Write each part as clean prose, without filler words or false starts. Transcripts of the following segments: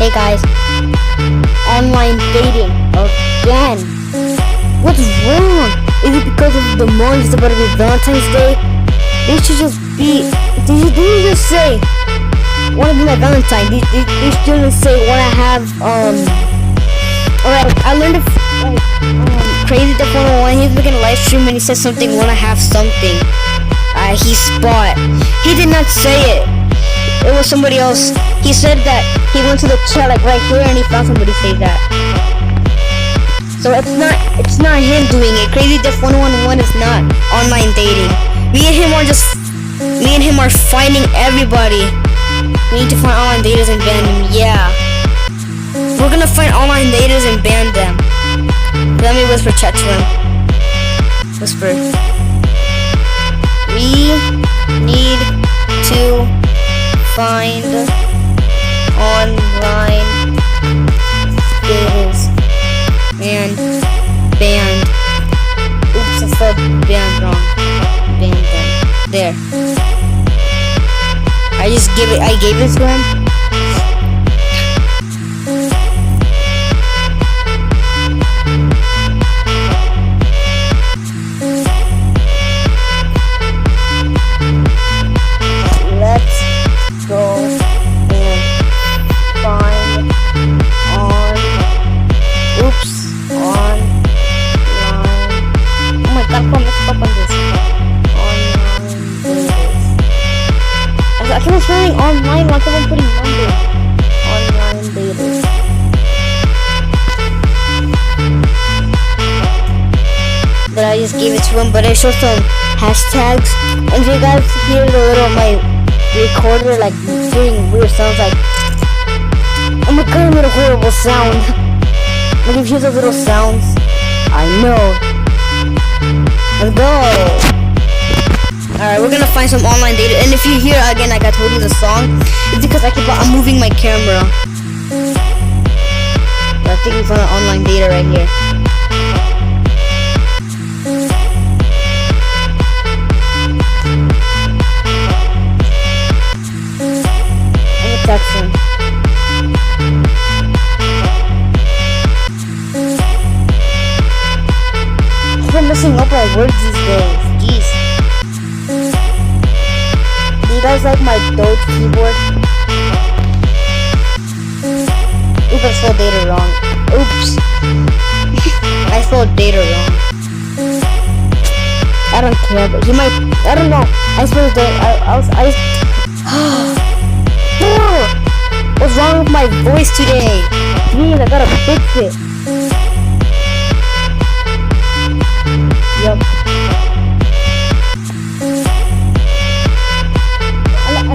Hey guys, online dating again. What's wrong? Is it because of the month? It's about to be Valentine's Day? They should just be. They should just say, "Want to be my Valentine?" They shouldn't say, "Want to have Alright, I learned Crazy Def 101. He was making a live stream and he said something. Want to have something? He spot. He did not say it. It was somebody else. He said that he went to the chat like right here and he found somebody say that. So it's not him doing it. Crazy Def 101 is not online dating. Me and him are finding everybody. We need to find online daters and ban them. Yeah. We're gonna find online daters and ban them. Let me whisper chat to him. Whisper. We need to find online daters and banned. Oops, I spelled banned wrong. Ban them. There. I gave it to him. Let's go and find online. Oh my god, I messed up on this. Online daters. I keep spelling online like I'm putting numbers. Online daters. But I just gave it to him, but I showed some hashtags. And if you guys hear the little my recorder like doing weird sounds like, oh my god, I made a horrible sound. Like if you hear those little sounds, I know. Let's go. Alright, we're gonna find some online data. And if you hear again like I told you the song, it's because I'm moving my camera. But I think we found an online data right here. I'm gonna text him. I'm messing up my words these days. Jeez. Do you guys like my Doge keyboard? Oops, I spelled data wrong. Oops. I spelled data wrong. I don't care, but he might. I don't know. I spelled data. What's wrong with my voice today? Jeez, I gotta fix it. Yep. I like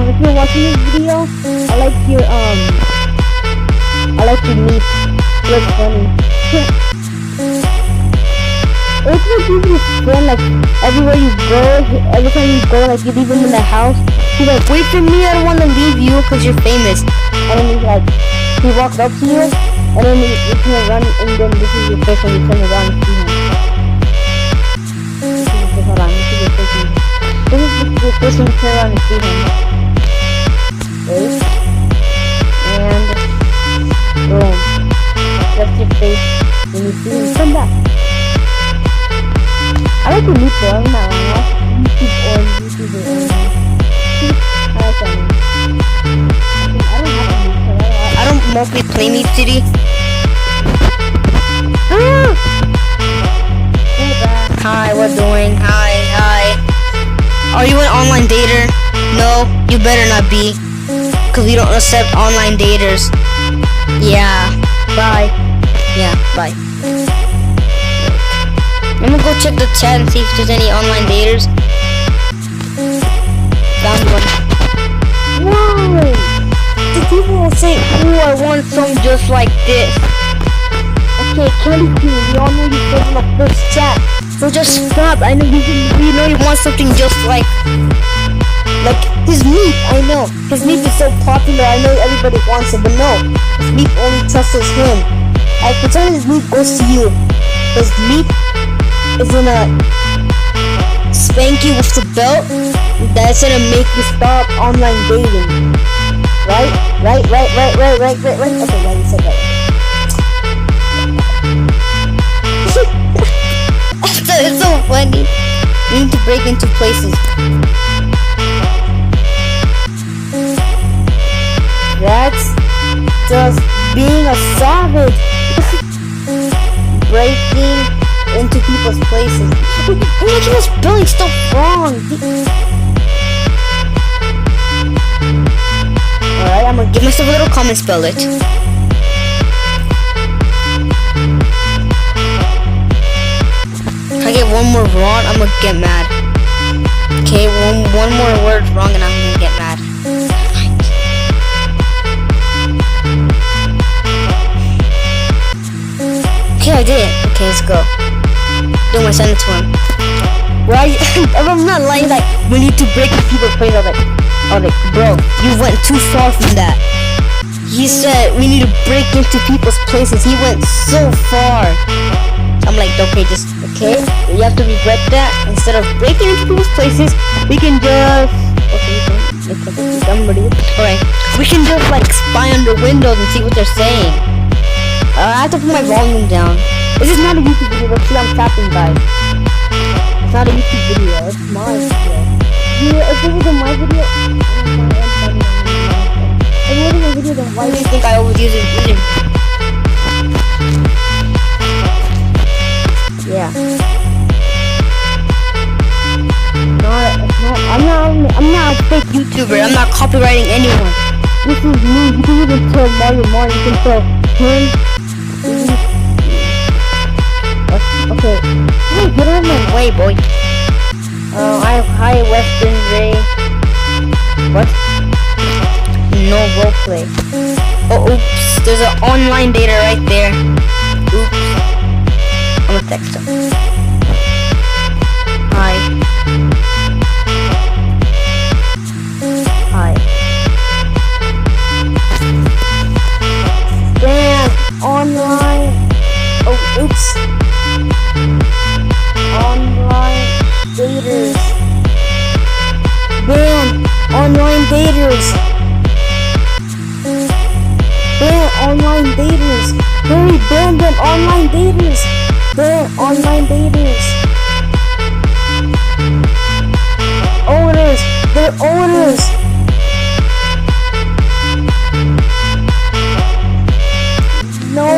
if you're watching this video, I like your meat. It's funny. It's like you just friend like everywhere you go, every time you go, like you leave him in the house. He's like, wait for me, I don't want to leave you because you're famous. And then he's like, he walks up to you, and then you can run, and then this is your face when you turn around and see him. Hold on, this is your face. This is the first when you turn around and see him. Wait. And boom. That's your face when you see him. Come back. I like the meat though, I'm not wrong. YouTube or I like that one. I don't mostly play Meat City. Hi, what doing? Hi. Are you an online dater? No, you better not be. Cause we don't accept online daters. Yeah, bye. Yeah, bye. I'm gonna go check the chat and see if there's any online daters. Found one. Whoa! The people will say, ooh, I want some just like this. Okay, Candy Queen, we all know you're taking up this chat. So just stop. I know we know you want something just like his meat. I know his meat is so popular. I know everybody wants it, but no, his meat only trusts him. I pretend his meat goes to you. His meat is gonna spank you with the belt that's gonna make you stop online dating. Right? Okay, yeah, you said that. It's so funny. We need to break into places. That's just being a savage. Breaking into people's places. We're making this spelling stuff wrong. Alright, I'm gonna give myself a little comment, spell it. If I get one more wrong, I'm gonna get mad. Okay, one more word wrong and I'm gonna get mad. Okay, I did it. Okay, let's go. Do my sentence to him. Right? I'm not lying, like, we need to break into people's place. I was like, bro, you went too far from that. He said we need to break into people's places. He went so far. I'm like, okay, you have to regret that. Instead of breaking into people's places, we can just, alright, we can just like spy under windows and see what they're saying. I have to put my volume down. This is not a YouTube video, but see, I'm tapping, guys. It's not a YouTube video, it's my video. If it was in my video, then why do you think I always use it? Yeah. I'm not a fake YouTuber. I'm not copywriting anyone. This is me. You can even tell Mario. You can tell him. Okay. Hey, get out of my way, boy. I have high Western Ray. What? No roleplay. Oh, oops. There's an online data right there. Oops. I'm gonna text him. Hi. Damn, online. Oh, oops. Online daters. Damn, online daters. Ban online daters. Hurry, ban them online daters. Ban online daters. Owners. They're owners. No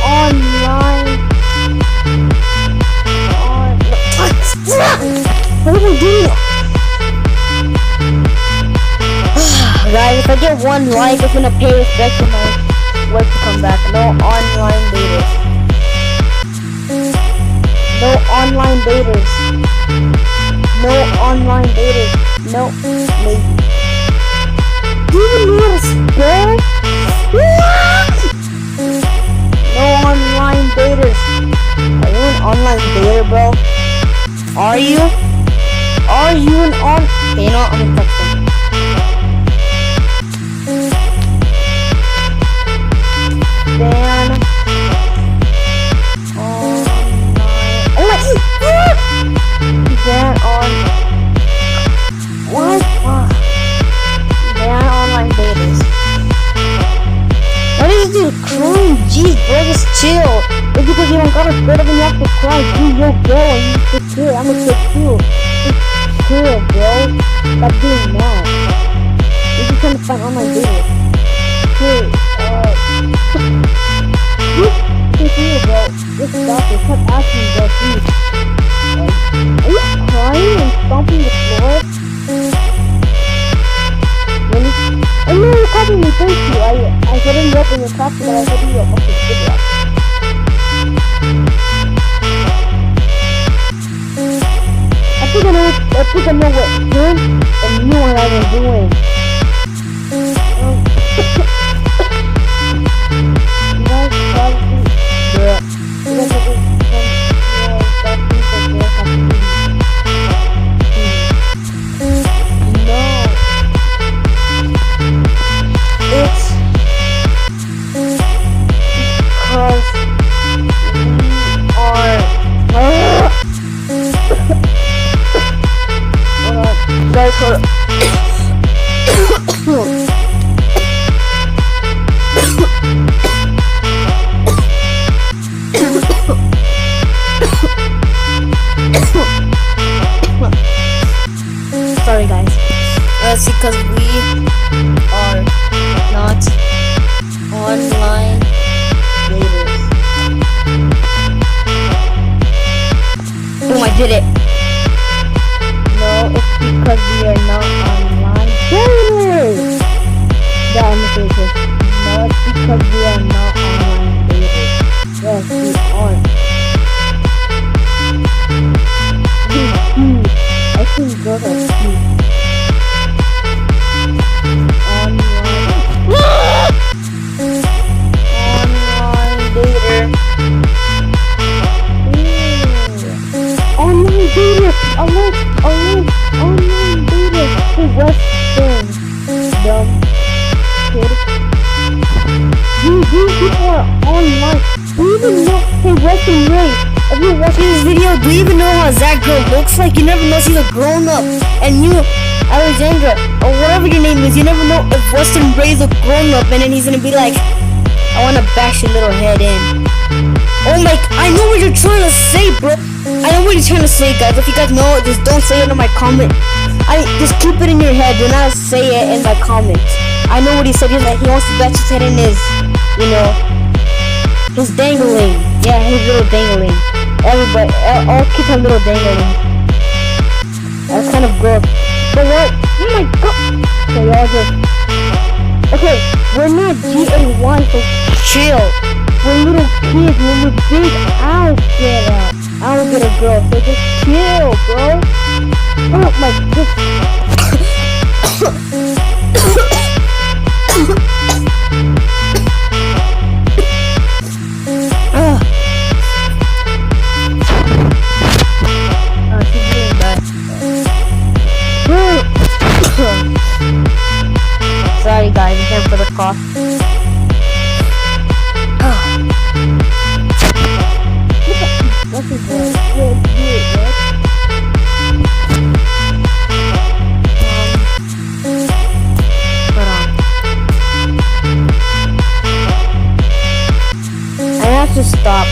online. What am I doing? Guys, if I get one like, I'm gonna pay respect to my work to come back. No online daters. No online daters. No online daters. No, maybe. Do you even know how to spell? No online daters. Are you an online dater, bro? Are you? Are you an on? Okay, you know what? I'm gonna text him. Ban online. Oh my! Ban on. What? Ban online daters. What is this crying? Jeez, bro, just chill. It's because you don't got a good and you have to cry. Do your girl and you have to chill. I'm a kid too. Just chill, bro. Stop doing that. You're just trying to find online daters. Chill. Just chill, bro. Just stop it. Stop asking, bro, please. Are you crying and stomping the floor? Really? I know you're copying me, thank you. I didn't look in your copy, but I said you were fucking good. I think I know what you're doing, and you know what I've been doing. You guys probably, yeah. You guys have been it's because we are guys, because we are not online daters. Boom, I did it. No, it's because we are not online daters. Yeah, I'm gonna say this. No, it's because we are not online daters. Yes, we aren't. I think girls are cute. Online dater. Online dater. Online dater. Hey, Western. Dumb kid. These people are online. Do you even know? Hey, Western Ray. If you're watching this video, do you even know how that girl looks like? You never know she's a grown up. And you, Alexandra, or whatever your name is, you never know if Western Ray's a grown up and then he's gonna be like, I wanna bash your little head in. Oh my, I know what you're trying to say, bro. I know what you're trying to say, guys. If you guys know it, just don't say it in my comment. Just keep it in your head. Do not say it in my comments. I know what he said. He's like, he wants to bash his head in his, his dangling. Yeah, his little dangling. Everybody, all kids have little dangling. That's kind of gross. But what? Oh my god! Okay, y'all just... Okay, we're not GA1, so chill. We're little kids, when we're big, I'll get a girl, so just chill, bro. Oh my Sorry guys, again for the cough. What's his name? Hold on. I have to stop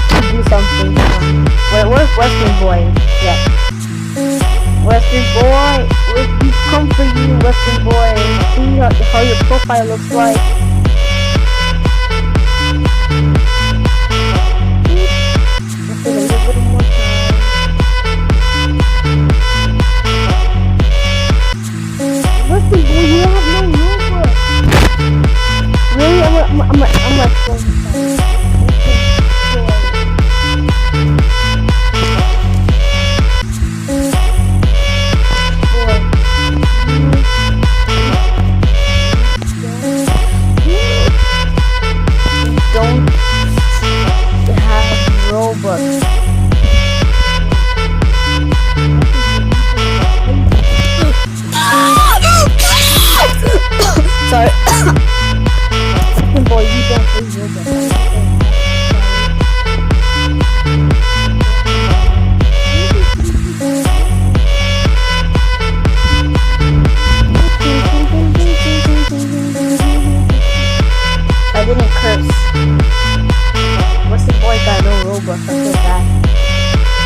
to do something. Where's Western Boy? Yeah. Western Boy, we come for you, Western Boy. See how your profile looks like. Let's take a little bit more time. Western Boy, you have no Roblox. Really? I'm like, sorry. Boy, you don't play Roblox. I didn't curse. What's the boy got no Roblox? I feel bad.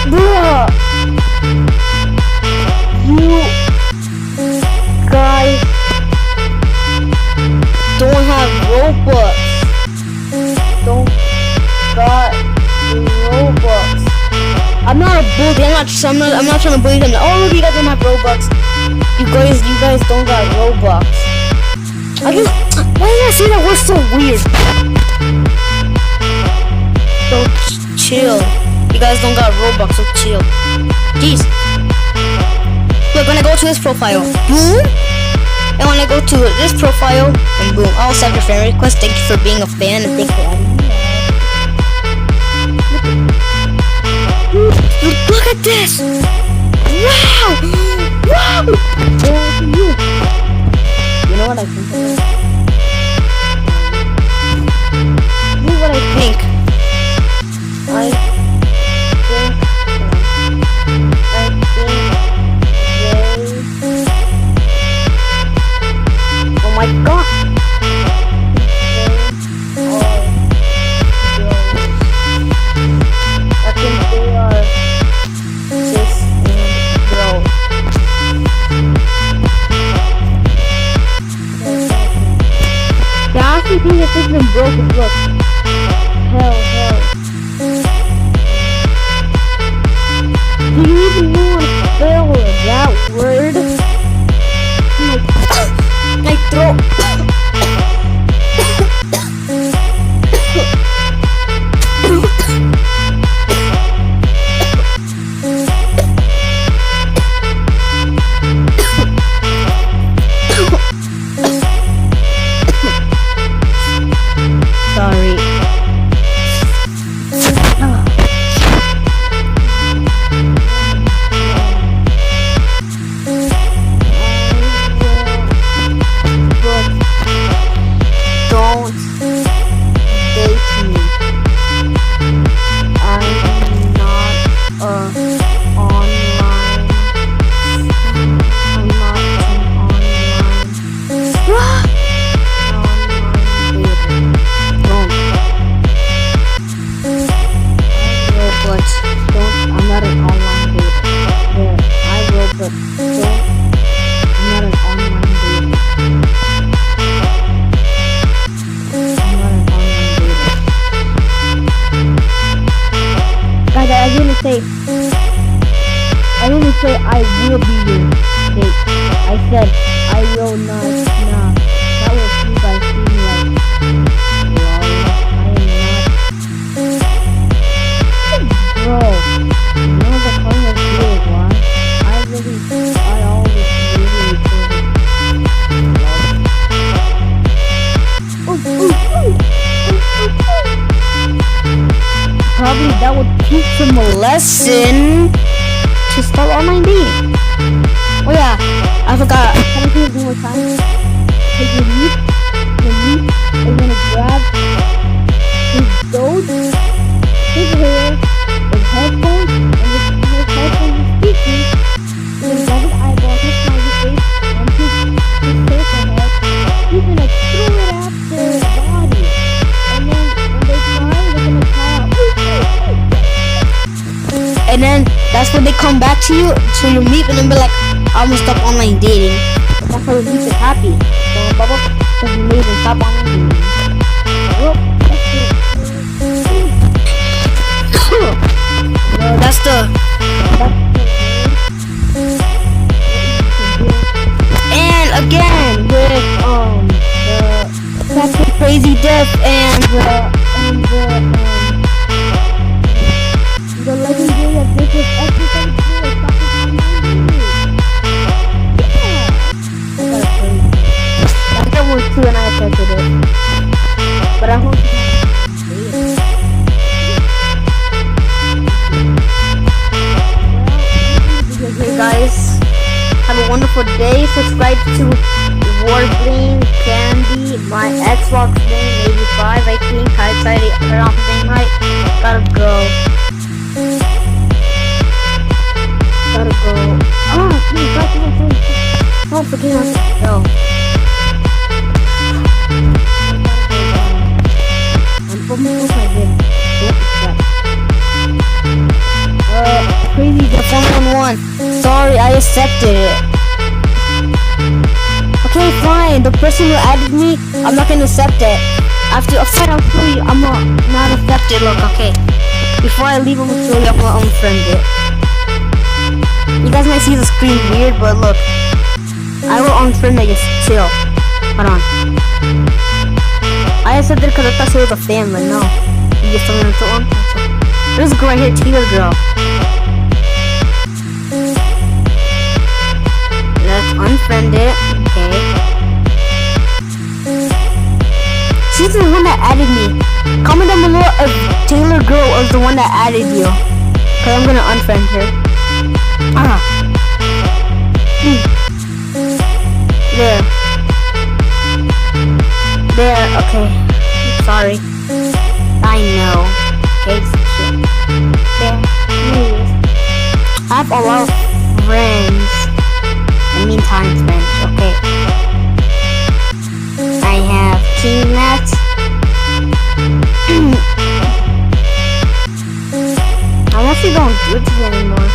Bruh! You guys don't have Robux. Don't got Robux. I'm not a bully. I'm not trying to bully them. Oh, look, you guys don't have Robux. You guys don't got Robux. I just, why did I say that word so weird? So chill. You guys don't got Robux, so chill. Jeez. Look, when I go to this profile, boom. And when I go to this profile, and boom, I'll accept your friend request. Thank you for being a fan, and thank you for adding me. Look at this! Wow! Wow! You know what I think? This is what I think. Oh my god! I think they are cis and bro. even broken. Look. Hell. Do you even know how to spell that word? My throat. Sorry. Don't date me. I'm not online. I'm not an online. Don't. I'm not an online dater. There, I will, but don't. I'm not an online dater. I'm not an online dater. Guys, I didn't say I will be your date. I said I will not. Nah, that was you guys seem like. Lol, I am not. Bro, none of the colors do it, why? I always really Probably that would teach them a lesson to start online dating. Oh yeah, I forgot. Can I do it one more time? Take your meat, and you're gonna grab his goat, his hair, his headphones, and his headphones is speaking. You're gonna grab his eyeballs, his smiley face, and his circle head. He's gonna throw it after the body. And then when they cry, they're gonna cry out. And then that's when they come back to you, to your meet, and then be like, I almost stop online dating. That's how it makes it happy. So, Bubba, because you made him stop online dating. Well, That's the. And again with the Captain Crazy Death and the legendary adventure of everything to do with stopping online dating. Yeah. That was too, and I accepted it. But I hope you Hey guys, have a wonderful day. Subscribe to Warbling Candy, my Xbox name 85, I think. I decided to turn off the name right. Gotta go. Oh, please, don't forget on No. I'm from my bed. Crazy The 411. Sorry, I accepted it. Okay, fine. The person who added me, I'm not gonna accept it. After, fine, I'll show you. I'm not accepted. Look, okay. Before I leave, I'm gonna show you. I'm gonna unfriend it. You guys might see the screen weird, but look. I will unfriend it. Just chill. Hold on. I accepted it because I thought she was a fan, but no. You get someone to unfriend. There's a girl right here, Taylor girl. Let's unfriend it. Okay. She's the one that added me. Comment down below if Taylor girl was the one that added you. Cause I'm gonna unfriend her. There. There, okay. Sorry. I know. Okay, shit. There. Anyways. I have a lot of friends. I mean times friends, okay. I have King Matt. I'm actually don't do this anymore.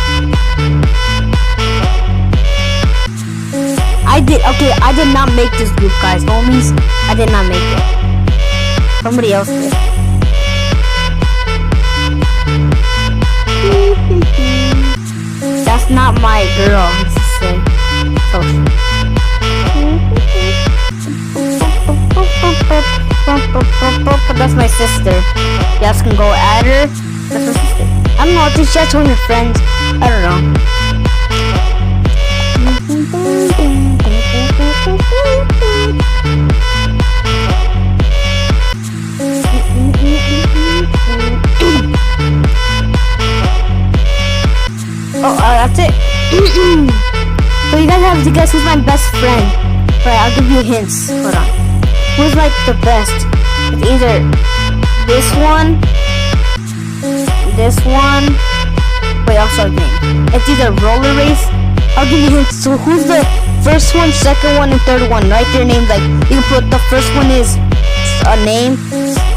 I did not make this group, guys, homies. I did not make it. Somebody else did. That's not my girl, let's just say. So. That's my sister. You guys can go at her. That's my sister. I don't know, I think she has one of her friends. I don't know. That's it. So you guys have to guess who's my best friend. Right, I'll give you hints. Hold on. Who's like the best? It's either this one. Wait, I'll show you name. It's either roller race. I'll give you hints. So who's the first one, second one, and third one? Write their names. Like you can put the first one is a name,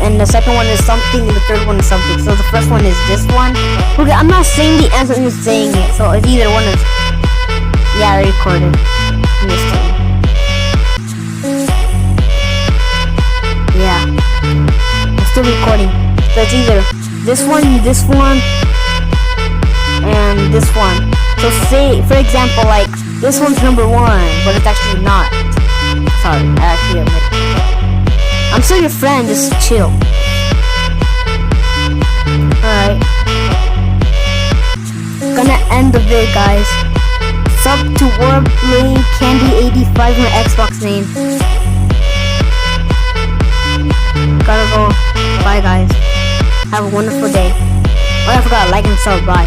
and the second one is something, and the third one is something. So the first one is this one. Okay, I'm not saying the answer, I'm just saying it. So it's either one of. Yeah, I recorded. I'm just saying. Yeah, I'm still recording. So it's either this one, and this one. So say, for example, like this one's number 1, but it's actually not. Sorry, I actually admit it. I'm still your friend, just chill. Alright. Gonna end the vid, guys. Sub to Warblade Candy85, my Xbox name. Gotta go. Bye, guys. Have a wonderful day. Oh, I forgot, like and sub. Bye.